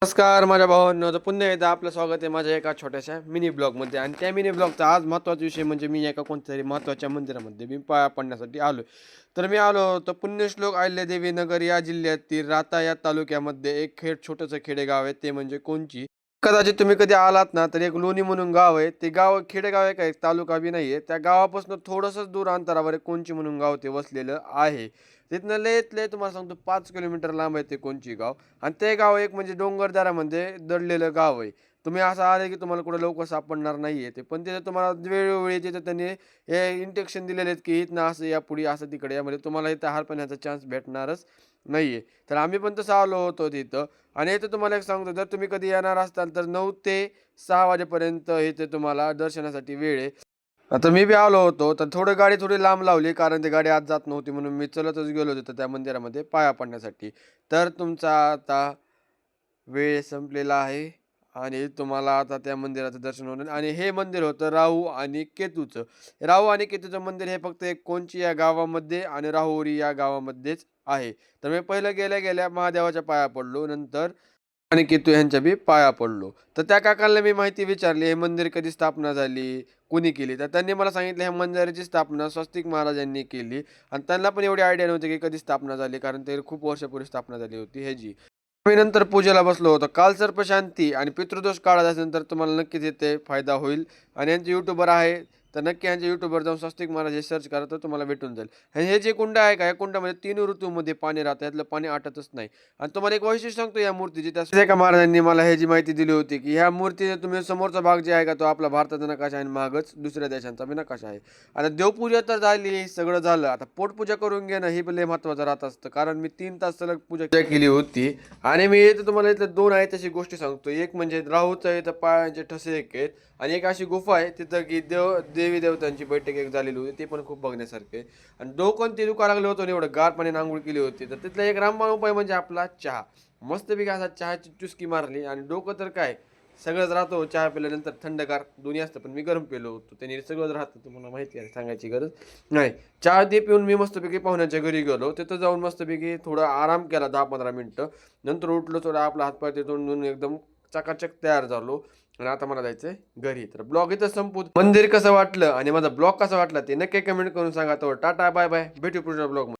नमस्कार माझ्या भावांनो, तर पुन्हा एकदा आपलं स्वागत आहे माझ्या एका छोट्याशा मिनी ब्लॉगमध्ये. आणि त्या मिनी ब्लॉगचा आज महत्त्वाचा विषय म्हणजे मी एका कोणत्यातरी महत्त्वाच्या मंदिरामध्ये मी पाया पडण्यासाठी आलो. तर मी आलो तर पुण्यश्लोक अहिल्यादेवी नगर या जिल्ह्यातील राता या तालुक्यामध्ये एक छोटंसं खेडेगाव आहे, ते म्हणजे कोणची. कदाचित तुम्ही कधी आलात ना, तर एक लोणी म्हणून गाव आहे. ते गाव खेडेगाव आहे, काय तालुका बी नाही आहे. त्या गावापासून थोडंसंच दूर अंतरावर एक कोणची म्हणून गाव ते वसलेलं आहे. तिथनं लयत लय तुम्हाला सांगतो 5 किलोमीटर लांब आहे ते कोणची गाव. आणि ते गाव एक म्हणजे डोंगरदऱ्यामध्ये दडलेलं गाव आहे. तुम्ही असं आले की तुम्हाला कुठं लवकर सापडणार नाही आहे ते. पण तिथे तुम्हाला वेळोवेळी तिथं त्यांनी हे इंजेक्शन दिलेले आहेत की इथनं असं या, पुढे असं तिकडे या. म्हणजे तुम्हाला इथं हार पाण्याचा चान्स भेटणारच नाही आहे. तर आम्ही पण तसं आलो होतो तिथं. आणि इथं तुम्हाला एक सांगतो, जर तुम्ही कधी येणार असाल तर 9 ते 6 वाजेपर्यंत इथे तुम्हाला दर्शनासाठी वेळ आहे. आता मी बी आलो होतो, तर गाडी थोडी लांब लावली, कारण ती गाडी आत जात नव्हती म्हणून मी चलतच गेलो होतो त्या मंदिरामध्ये पाया पडण्यासाठी. तर तुमचा आता वेळ संपलेला आहे आणि तुम्हाला आता त्या मंदिराचं दर्शन होणार. आणि हे मंदिर होतं राहू आणि केतूचं. राहू आणि केतूचं मंदिर हे फक्त एक कोणची या गावामध्ये आणि राहुरी या गावामध्येच आहे. तर मी पहिलं गेल्या-गेल्या महादेवाच्या पाया पडलो. नंतर आणि केतू ह्यांच्या बी पाया पडलो. तर त्या काकांना मी माहिती विचारली, हे मंदिर कधी स्थापना झाली, कुणी केली? तर त्यांनी मला सांगितलं, ह्या मंदिराची स्थापना स्वस्तिक महाराजांनी केली. आणि त्यांना पण एवढी आयडिया नव्हती की कधी स्थापना झाली, कारण ते खूप वर्षापूर्वी स्थापना झाली होती ह्याची. मी नंतर पूजेला बसलो होतो. काल सर्पशांती आणि पितृदोष काढायचा असेल तर तुम्हाला नक्कीच इथे फायदा होईल. आणि यांचे यूट्यूबर आहे, तर नक्की यांच्या यूट्यूबवर जाऊन स्वस्तिक महाराज हे सर्च करा, तर तुम्हाला भेटून जाईल. आणि हे जे कुंड आहे का, या कुंडामध्ये 3 ऋतूमध्ये पाणी राहतं, यातलं पाणी आटतच नाही. आणि तुम्हाला एक वैशिष्ट्य सांगतो या मूर्तीची. त्या एका महाराजांनी मला ह्याची माहिती दिली होती की ह्या मूर्तीने तुम्ही समोरचा भाग जे आहे का, तो आपला भारताचा नकाशा आहे आणि मागच दुसऱ्या देशांचा बी नकाशा आहे. आता देवपूजा तर झाली, सगळं झालं. आता पोटपूजा करून घेणं हे लय महत्त्वाचं राहत असतं, कारण मी 3 तास सलग पूजा केली होती. आणि मी इथं तुम्हाला इथलं 2 ऐतिहासिक गोष्टी सांगतो. एक म्हणजे राहूचं इथं पायाचे ठसे एक आहेत आणि एक अशी गुफा आहे तिथं की देवी देवतांची बैठक एक झालेली होती, ते पण खूप बघण्यासारखे आहे. आणि डोकं ते दुखा लागलं होतं आणि एवढं गार पाण्याने आंघोळ केली होती. तर तिथला एक रामबाण उपाय म्हणजे आपला चहा. मस्तपैकी असा चहाची चुस्की मारली आणि डोकं तर काय सगळंच राहतो. चहा पिल्यानंतर थंडगार दोन्ही असतं, पण मी गरम पिलो होतो, त्याने सगळंच राहतं. तुम्हाला माहिती आहे, सांगायची गरज नाही. चहा ते पिऊन मी मस्तपैकी पाहुण्याच्या घरी गेलो. तिथं जाऊन मस्तपैकी थोडा आराम केला 10-15 मिनिटं. नंतर उठलो, थोडा आपला हातपाय ते तोंडून एकदम चकाचक तयार झालो. आणि आता मला जायचंय घरी. तर ब्लॉग इथं संपू. मंदिर कसं वाटलं आणि माझा ब्लॉग कसा वाटला ते नक्की कमेंट करून सांगा. तर टाटा बाय बाय, भेटू पुढच्या ब्लॉग.